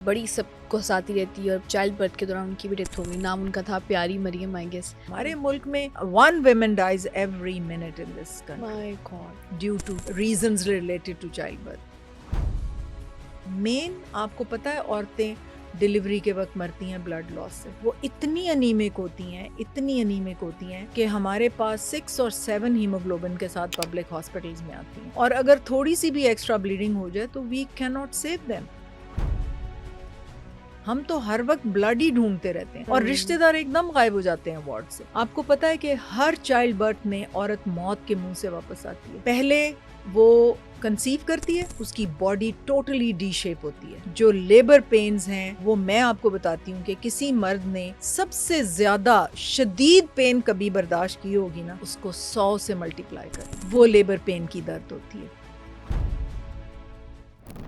बड़ी सबको हँसाती रहती है और चाइल्ड बर्थ के दौरान उनकी भी डेथ हो गई। नाम उनका था प्यारी मरियम, आई गेस। हमारे मुल्क में 1 woman dies every minute in this country my God. due to reasons related to childbirth. Main आपको पता है औरतें डिलीवरी के वक्त मरती हैं ब्लड लॉस से। वो इतनी अनीमिक होती हैं कि हमारे पास 6 और 7 हीमोग्लोबिन के साथ पब्लिक हॉस्पिटल्स में आती हैं, और अगर थोड़ी सी भी एक्स्ट्रा ब्लीडिंग हो जाए तो we can not save them. हम तो हर वक्त ब्लड ही ढूंढते रहते हैं और रिश्तेदार एकदम गायब हो जाते हैं वार्ड से। आपको पता है कि हर चाइल्ड बर्थ में औरत मौत के मुंह से वापस आती है। पहले वो कंसीव करती है, उसकी बॉडी टोटली डी शेप होती है। जो लेबर पेन्स हैं वो मैं आपको बताती हूँ कि किसी मर्द ने सबसे ज्यादा शदीद पेन कभी बर्दाश्त की होगी ना, उसको 100 से मल्टीप्लाई कर वो लेबर पेन की दर्द होती है।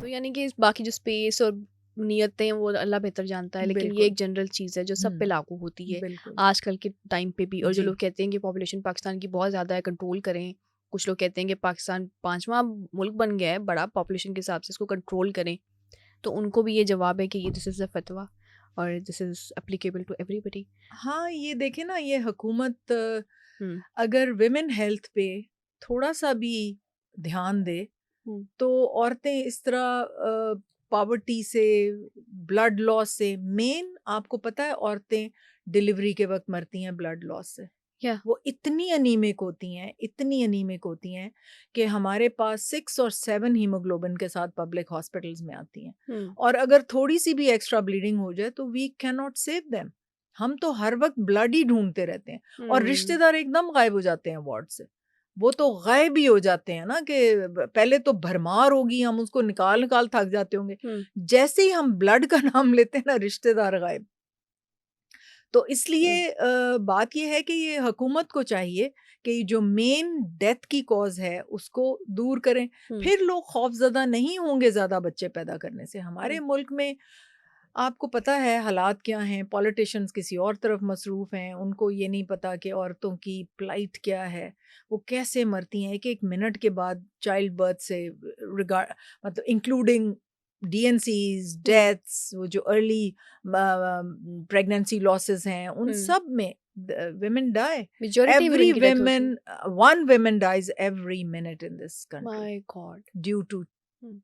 तो यानी कि बाकी जो स्पेस और नियतें हैं वो अल्लाह बेहतर जानता है, लेकिन ये एक जनरल चीज़ है जो सब पे लागू होती है बिल्कुल। आजकल के टाइम पे भी। और जो जी। लोग कहते हैं कि पॉपुलेशन पाकिस्तान की बहुत ज़्यादा है, कंट्रोल करें। कुछ लोग कहते हैं कि पाकिस्तान 5वां मुल्क बन गया है बड़ा पॉपुलेशन के हिसाब से, इसको कंट्रोल करें। तो उनको भी ये जवाब है कि ये दिस इज़ अ फतवा और this is applicable to everybody. हाँ, ये देखे ना, ये हुकूमत हुँ, अगर विमेन हेल्थ पे थोड़ा सा भी ध्यान दे हुँ। तो औरतें इस तरह पॉवर्टी से, ब्लड लॉस से, मेन आपको पता है औरतें डिलीवरी के वक्त मरती हैं ब्लड लॉस से। या वो इतनी अनीमिक होती हैं कि हमारे पास 6 और 7 हीमोग्लोबिन के साथ पब्लिक हॉस्पिटल्स में आती हैं, हुँ, और अगर थोड़ी सी भी एक्स्ट्रा ब्लीडिंग हो जाए तो we can not save them. हम तो हर वक्त ब्लड ही ढूंढते रहते हैं और हुँ। रिश्तेदार एकदम गायब हो जाते हैं वार्ड से। वो तो गायब ही हो जाते हैं ना, कि पहले तो भरमार होगी, हम उसको निकाल निकाल थक जाते होंगे। हुँ, जैसे ही हम ब्लड का नाम लेते हैं ना, रिश्तेदार गायब। तो हुँ, इसलिए बात ये है कि ये हुकूमत को चाहिए कि जो मेन डेथ की कॉज है उसको दूर करें। हुँ, फिर लोग खौफजदा नहीं होंगे ज़्यादा बच्चे पैदा करने से। हमारे हुँ, मुल्क में आपको पता है हालात क्या हैं, पॉलिटिशियंस किसी और तरफ मसरूफ़ हैं, उनको ये नहीं पता कि औरतों की प्लाइट क्या है, वो कैसे मरती हैं एक-एक मिनट के बाद चाइल्ड बर्थ से, रिगार्ड मतलब इंक्लूडिंग डीएनसीज़, हुँ, डेथ्स, वो जो अर्ली प्रेगनेंसी लॉसेस हैं, उन हुँ। सब में women die. Majority Every women की डेथ होती women, है। 1 woman dies every minute in this country my God! due to hmm.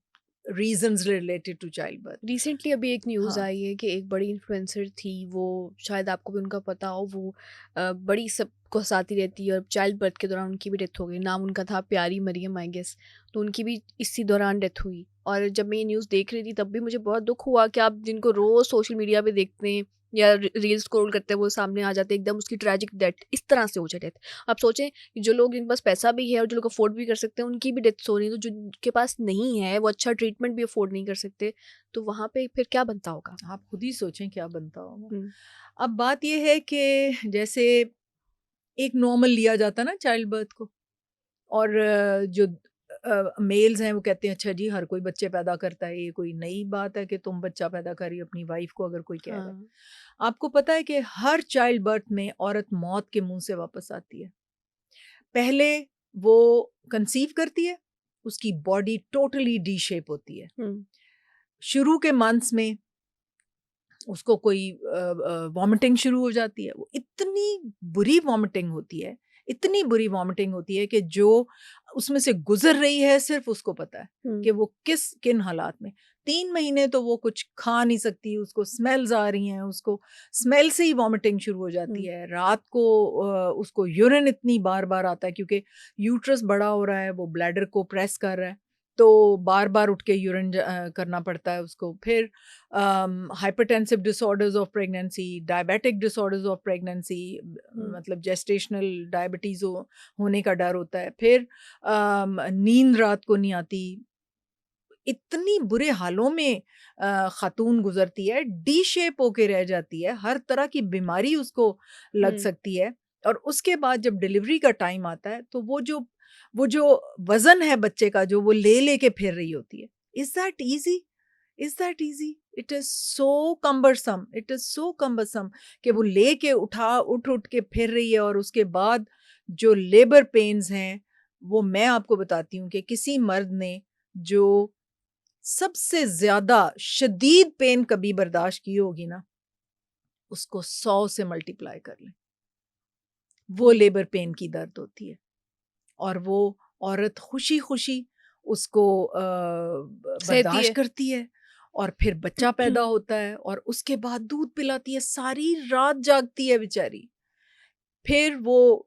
reasons related to childbirth. Recently अभी एक न्यूज़ हाँ। आई है कि एक बड़ी इन्फ्लुएंसर थी, वो शायद आपको भी उनका पता हो, वो बड़ी सबको हँसाती रहती है और चाइल्ड बर्थ के दौरान उनकी भी डेथ हो गई। नाम उनका था प्यारी मरियम, आई गेस। तो उनकी भी इसी दौरान डेथ हुई। और जब मैं ये न्यूज़ देख रही थी तब भी मुझे बहुत दुःख हुआ कि आप जिनको रोज़ सोशल मीडिया पे देखते हैं या रील्स स्क्रॉल करते हैं, वो सामने आ जाते हैं एकदम उसकी ट्रेजिक डेथ, इस तरह से हो जाए डेथ। आप सोचें कि जो लोग जिनके पास पैसा भी है और जो लोग अफोर्ड भी कर सकते हैं उनकी भी डेथ्स हो रही हैं, तो जिनके पास नहीं है वो अच्छा ट्रीटमेंट भी अफोर्ड नहीं कर सकते, तो वहाँ पे फिर क्या बनता होगा? आप खुद ही सोचें क्या बनता होगा। हुँ, अब बात ये है कि जैसे एक नॉर्मल लिया जाता ना चाइल्ड बर्थ को, और जो मेल्स हैं वो कहते हैं अच्छा जी हर कोई बच्चे पैदा करता है, ये कोई नई बात है कि तुम बच्चा पैदा करी अपनी वाइफ को, अगर कोई कह रहा है। हाँ। आपको पता है कि हर चाइल्ड बर्थ में औरत मौत के मुंह से वापस आती है। पहले वो कंसीव करती है, उसकी बॉडी टोटली डी शेप होती है। हुँ, शुरू के मंथ्स में उसको कोई वॉमिटिंग शुरू हो जाती है। वो इतनी बुरी वॉमिटिंग होती है, इतनी बुरी वॉमिटिंग होती है कि जो उसमें से गुज़र रही है सिर्फ़ उसको पता है हुँ, कि वो किन हालात में। 3 महीने तो वो कुछ खा नहीं सकती, उसको स्मेल्स आ रही हैं, उसको स्मेल से ही वॉमिटिंग शुरू हो जाती हुँ, है। रात को उसको यूरिन इतनी बार-बार आता है क्योंकि यूट्रस बड़ा हो रहा है, वो ब्लैडर को प्रेस कर रहा है, तो बार-बार उठ के यूरिन करना पड़ता है उसको। फिर hypertensive disorders of pregnancy, diabetic disorders of pregnancy, हुँ, मतलब जेस्टेशनल डायबिटीज़ होने का डर होता है। फिर नींद रात को नहीं आती। इतनी बुरे हालों में खातून गुजरती है, डी शेप होके रह जाती है, हर तरह की बीमारी उसको लग हुँ, सकती है। और उसके बाद जब डिलीवरी का टाइम आता है तो वो जो वज़न है बच्चे का, जो वो ले-लेके फिर रही होती है। Is that easy? Is that easy? It is so cumbersome, it is so cumbersome कि वो लेके उठ-उठ के फिर रही है, और उसके बाद जो लेबर पेन्स हैं, वो मैं आपको बताती हूँ कि किसी मर्द ने जो सबसे ज्यादा शदीद पेन कभी बर्दाश्त की होगी ना, उसको 100 से मल्टीप्लाई कर लें, वो लेबर पेन की दर्द होती है। और वो औरत खुशी खुशी उसको सहती बर्दाश्त है। करती है, और फिर बच्चा पैदा होता है, और उसके बाद दूध पिलाती है, सारी रात जागती है बेचारी। फिर वो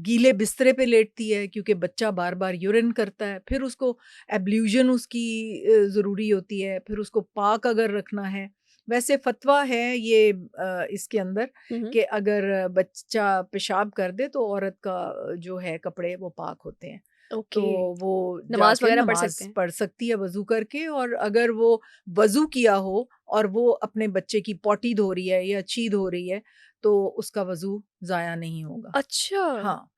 गीले बिस्तरे पे लेटती है क्योंकि बच्चा बार बार यूरिन करता है, फिर उसको एब्ल्यूजन उसकी ज़रूरी होती है, फिर उसको पाक अगर रखना है। वैसे फतवा है ये इसके अंदर हम्म। कि अगर बच्चा पेशाब कर दे तो औरत का जो है कपड़े वो पाक होते हैं, तो ओके। वो नमाज जाके वगैरह पढ़ सकते नमाज हैं। पढ़ सकती है वज़ू करके। और अगर वो वज़ू किया हो और वो अपने बच्चे की पॉटी धो रही है या छी धो रही है, तो उसका वज़ू ज़ाया नहीं होगा। अच्छा। हाँ,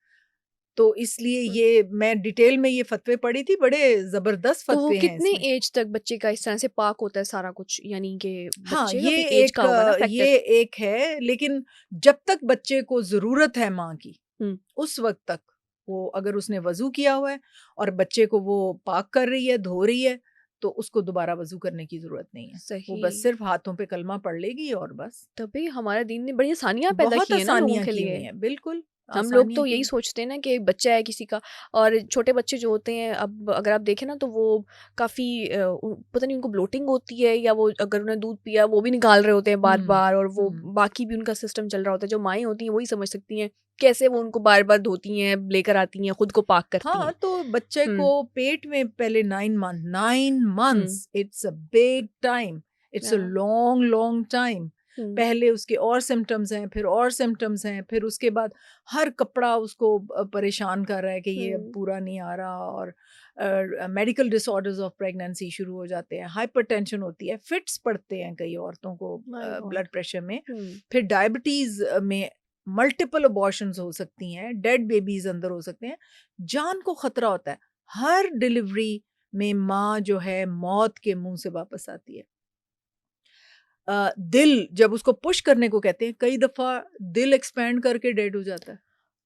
तो इसलिए हम्म। ये मैं डिटेल में ये फ़तवे पढ़ी थी, बड़े ज़बरदस्त तो वो फ़तवे हैं कितने इसमें। एज तक बच्चे का इस तरह से पाक होता है सारा कुछ, यानी कि हाँ, बच्चे का भी एज का होगा ना फैक्टर। ये एक है, लेकिन जब तक बच्चे को ज़रूरत है माँ की, हम्म। उस वक़्त तक वो अगर उसने वज़ू किया हुआ है और बच्चे को वो पाक कर रही है, धो रही है, तो उसको दोबारा वज़ू करने की ज़रूरत नहीं है। वो सही। बस सिर्फ़ हाथों पे कलमा पढ़ लेगी और बस। तभी हमारे दीन ने बड़ी आसानियां पैदा बहुत की हैं ना लोगों आसानियाँ के की हुई लिए। हैं, बिल्कुल, हम लोग आसानियाँ तो की यही हुई। सोचते हैं ना कि बच्चा है किसी का। और छोटे बच्चे जो होते हैं, अब अगर आप देखें ना, तो वो काफ़ी पता नहीं उनको ब्लोटिंग होती है, या वो अगर उन्हें दूध पिया वो भी निकाल रहे होते हैं बार हुँ, बार, और वो हुँ। बाकी भी उनका सिस्टम चल रहा होता है। जो माएँ होती हैं वही समझ सकती हैं कैसे वो उनको बार बार धोती हैं, लेकर आती हैं, खुद को पाक करती हाँ, हैं। तो बच्चे को हम्म। पेट में पहले 9 hmm. Months, it's a big time, it's a yeah. Long long time. Hmm. पहले उसके और सिम्पटम्स हैं, फिर और सिम्पटम्स हैं, फिर उसके बाद हर कपड़ा उसको परेशान कर रहा है कि ये अब हम्म। पूरा नहीं आ रहा, और मेडिकल डिसऑर्डर्स ऑफ प्रेगनेंसी शुरू हो जाते हैं, हाइपरटेंशन होती है, फिट्स पड़ते हैं कई औरतों को माय गॉड। ब्लड प्रेशर में, हम्म। फिर डायबिटीज़ में मल्टीपल अबॉर्शंस हो सकती हैं, डेड बेबीज़ अंदर हो सकते हैं, जान को खतरा होता है। हर डिलीवरी में माँ जो है मौत के मुंह से वापस आती है। दिल जब उसको पुश करने को कहते हैं, कई दफा दिल एक्सपैंड करके डेड हो जाता है।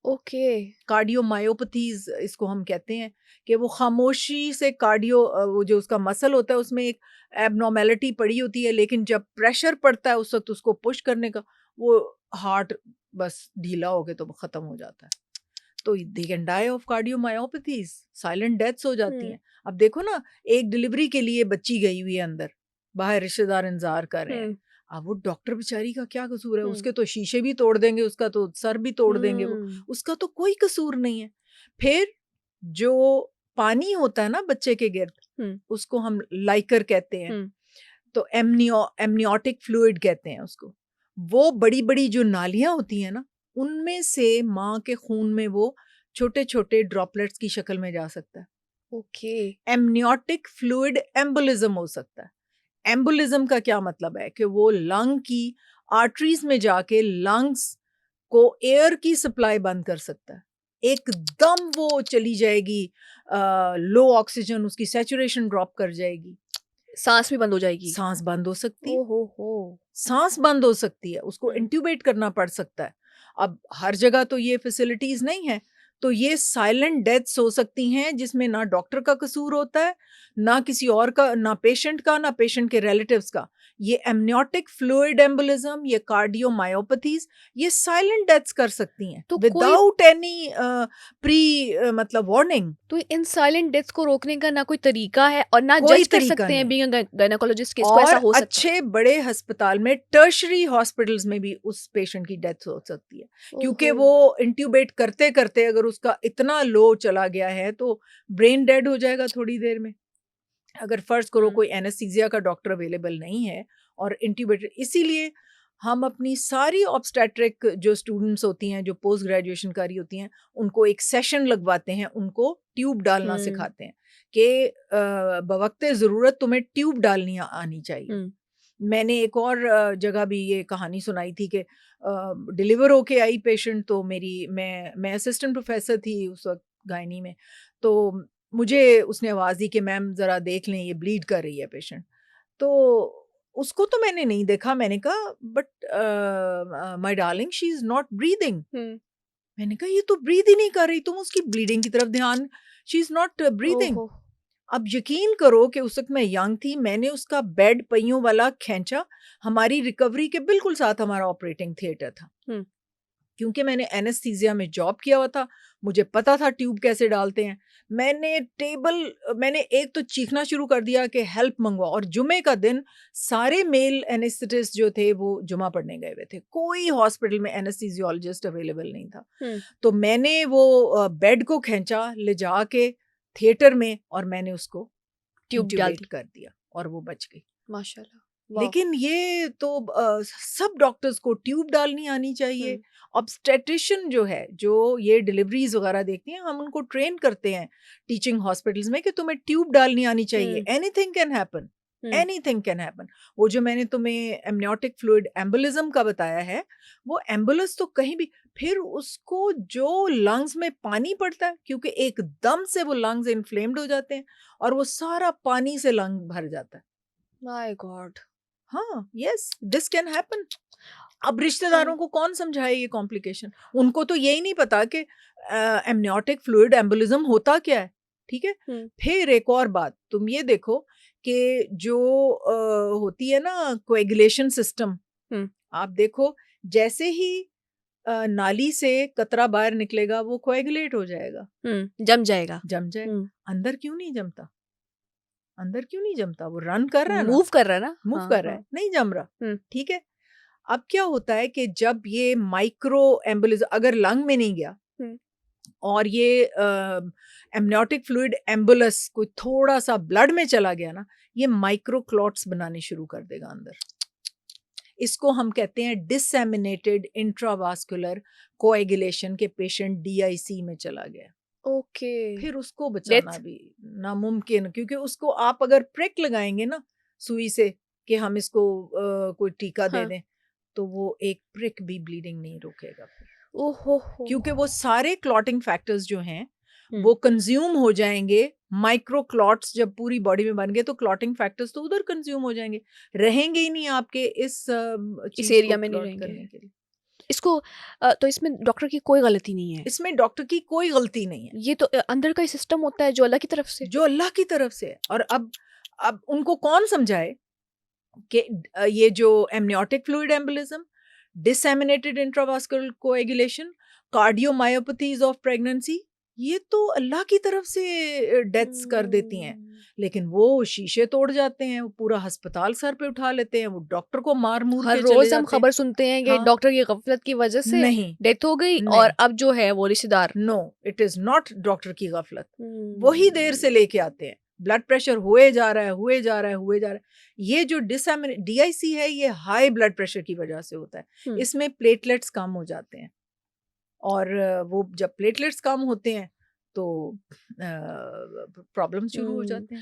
ओके। कार्डियोमायोपैथीज इसको हम कहते हैं, कि वो खामोशी से वो जो उसका मसल होता है उसमें एक एबनॉर्मेलिटी पड़ी होती है, लेकिन जब प्रेशर पड़ता है उस वक्त उसको पुश करने का, वो हार्ट बस ढीला हो गया तो वो खत्म हो जाता है। तो they can die of cardiomyopathies, silent deaths हो जाती हम्म। हैं। अब देखो ना, एक डिलीवरी के लिए बच्ची गई हुई है अंदर, बाहर रिश्तेदार इंतजार कर रहे हैं, हम्म। अब वो डॉक्टर बेचारी का क्या कसूर है, हम्म। उसके तो शीशे भी तोड़ देंगे, उसका तो सर भी तोड़ देंगे वो, हम्म। उसका तो कोई कसूर नहीं है। फिर जो पानी होता है ना बच्चे के गिर्द, हम्म। उसको हम लाइकर कहते हैं, हम्म। तो एमनियोटिक फ्लूइड कहते हैं उसको। वो बड़ी बड़ी जो नालियां होती हैं ना, उनमें से माँ के खून में वो छोटे छोटे ड्रॉपलेट्स की शक्ल में जा सकता है। ओके। एमनियोटिक फ्लूइड एम्बोलिज्म हो सकता है। एम्बोलिज्म का क्या मतलब है कि वो लंग की आर्टरीज में जाके लंग्स को एयर की सप्लाई बंद कर सकता है, एकदम वो चली जाएगी, लो ऑक्सीजन, उसकी सैचुरेशन ड्रॉप कर जाएगी, सांस भी बंद हो जाएगी। सांस बंद हो सकती है, ओ हो। सांस बंद हो सकती है, उसको हम्म। इंट्यूबेट करना पड़ सकता है। अब हर जगह तो ये फैसिलिटीज नहीं है, तो ये साइलेंट डेथ्स हो सकती हैं जिसमें ना डॉक्टर का कसूर होता है, ना किसी और का, ना पेशेंट का, ना पेशेंट के रिलेटिव्स का। ये एमनियोटिक फ्लूइड एम्बोलिज्म, ये कार्डियोमायोपैथीज, ये साइलेंट डेथ्स कर सकती हैं तो कोई विदाउट एनी मतलब वार्निंग। तो इन साइलेंट डेथ्स को रोकने का ना कोई तरीका है, और ना कोई जज कर तरीका सकते हैं नहीं। बीइंग अ गायनेकोलॉजिस्ट कि इसको और ऐसा हो सकता है। अच्छे बड़े अस्पताल में, टर्शरी हॉस्पिटल्स में भी उस पेशेंट की डेथ हो सकती है, क्योंकि ओहो। वो इंट्यूबेट करते करते अगर उसका इतना लो चला गया है तो ब्रेन डेड हो जाएगा थोड़ी देर में। अगर फर्ज करो हम्म। कोई एनेस्थीसिया का डॉक्टर अवेलेबल नहीं है और इंट्यूबेटर, इसीलिए हम अपनी सारी ऑब्स्टेट्रिक जो स्टूडेंट्स होती हैं, जो पोस्ट ग्रेजुएशन कर रही होती हैं, उनको एक सेशन लगवाते हैं, उनको ट्यूब डालना हम्म। सिखाते हैं कि बवक्ते ज़रूरत तुम्हें ट्यूब डालनी आनी चाहिए। हम्म। मैंने एक और जगह भी ये कहानी सुनाई थी कि डिलीवर होके आई पेशेंट, तो मैं असिस्टेंट प्रोफेसर थी उस वक्त गायनी में, तो मुझे उसने आवाज़ दी कि मैम ज़रा देख लें, ये ब्लीड कर रही है पेशेंट। तो उसको तो मैंने नहीं देखा, मैंने कहा but my darling she is not breathing. हम्म। मैंने कहा ये तो ब्रीद ही नहीं कर रही, तुम उसकी ब्लीडिंग की तरफ ध्यान, शी इज़ नॉट ब्रीदिंग। ओहो। अब यकीन करो कि उस वक्त मैं यंग थी, मैंने उसका बेड पहियों वाला खींचा, हमारी रिकवरी के बिल्कुल साथ हमारा ऑपरेटिंग थिएटर था। हम्म। क्योंकि मैंने एनेस्थीसिया में जॉब किया हुआ था, मुझे पता था ट्यूब कैसे डालते हैं। मैंने एक तो चीखना शुरू कर दिया कि हेल्प मंगवाओ, और जुमे का दिन सारे मेल एनेस्थेटिस्ट जो थे वो जुमा पढ़ने गए हुए थे, कोई हॉस्पिटल में एनेस्थीसियोलॉजिस्ट अवेलेबल नहीं था। हम्म। तो मैंने वो बेड को खींचा ले जा के थिएटर में, और मैंने उसको ट्यूब डाल इंट्यूबेट दी। कर दिया, और वो बच गई। माशाल्लाह। वाह। लेकिन ये तो सब डॉक्टर्स को ट्यूब डालनी आनी चाहिए। ऑब्स्टेट्रिशियन जो है, जो ये डिलीवरीज वगैरह देखती हैं, हम उनको ट्रेन करते हैं टीचिंग हॉस्पिटल्स में कि तुम्हें ट्यूब डालनी आनी चाहिए। Hmm. Anything can happen, hmm. Anything can happen. वो जो मैंने तुम्हें एमनियोटिक फ्लूइड एम्बोलिज्म का बताया है, वो एम्बुलस तो कहीं भी, फिर उसको जो लंग्स में पानी पड़ता है, क्योंकि एकदम से वो लंग्स इन्फ्लेम्ड हो जाते हैं और वो सारा पानी से लंग भर जाता है। My God. हाँ, यस, दिस कैन हैपन। अब रिश्तेदारों को कौन समझाए ये कॉम्प्लिकेशन? उनको तो यही नहीं पता कि एमनियोटिक फ्लूइड एम्बोलिज्म होता क्या है, ठीक है? हम्म। फिर एक और बात, तुम ये देखो कि जो होती है ना कोएगुलेशन सिस्टम, हम्म। आप देखो जैसे ही नाली से कतरा बाहर निकलेगा वो कोएगुलेट हो जाएगा, जम जाएगा। जम जाए। हम्म। अंदर क्यों नहीं जमता? अंदर क्यों नहीं जमता? वो रन कर रहा है ना, मूव कर रहा है ना। मूव हाँ कर रहा हाँ। है, नहीं जम रहा, हम्म। ठीक है? अब क्या होता है कि जब ये माइक्रो एम्बोलिज्म अगर लंग में नहीं गया हम्म। और ये एमनियोटिक फ्लूइड एम्बुलस कोई थोड़ा सा ब्लड में चला गया ना, ये माइक्रो क्लॉट्स बनाने शुरू कर देगा अंदर। इसको हम कहते हैं डिसएमिनेटेड इंट्रावास्कुलर कोएगुलेशन के पेशेंट डीआईसी में चला गया, ओके। फिर उसको बचाना डेथ। भी नामुमकिन, क्योंकि उसको आप अगर प्रिक लगाएंगे ना सुई से कि हम इसको कोई टीका दे हाँ। दें, तो वो एक प्रिक भी ब्लीडिंग नहीं रोकेगा फिर, ओहो हो। क्योंकि वो सारे क्लॉटिंग फैक्टर्स जो हैं हम्म। वो कंज्यूम हो जाएंगे। माइक्रो क्लॉट्स जब पूरी बॉडी में बन गए तो क्लॉटिंग फैक्टर्स तो उधर कंज्यूम हो जाएंगे, रहेंगे ही नहीं आपके इस इस चीज को एरिया में नहीं क्लॉट रहेंगे करने के लिए। इसको। तो इसमें डॉक्टर की कोई गलती नहीं है। इसमें डॉक्टर की कोई गलती नहीं है, ये तो अंदर का ही सिस्टम होता है जो अल्लाह की तरफ से। जो अल्लाह की तरफ से है। और अब उनको कौन समझाए कि ये जो amniotic fluid embolism, disseminated intravascular coagulation, cardiomyopathies of pregnancy, ये तो अल्लाह की तरफ से डेथ्स कर देती हैं। लेकिन वो शीशे तोड़ जाते हैं, वो पूरा अस्पताल सर पे उठा लेते हैं, वो डॉक्टर को मार मूर हर के चले रोज हम जाते हैं। खबर सुनते हैं कि हाँ, डॉक्टर की गफलत की वजह से नहीं, डेथ हो गई और नहीं, अब जो है वो रिश्तेदार। No, it is not doctor की गफलत। वही देर से लेके आते हैं, ब्लड प्रेशर हुए जा रहा है, हुए जा रहा है, हुए जा रहा है। ये जो डीआईसी है, ये हाई ब्लड प्रेशर की वजह से होता है। इसमें प्लेटलेट्स कम हो जाते हैं, और वो जब प्लेटलेट्स कम होते हैं तो प्रॉब्लम शुरू हो जाते हैं।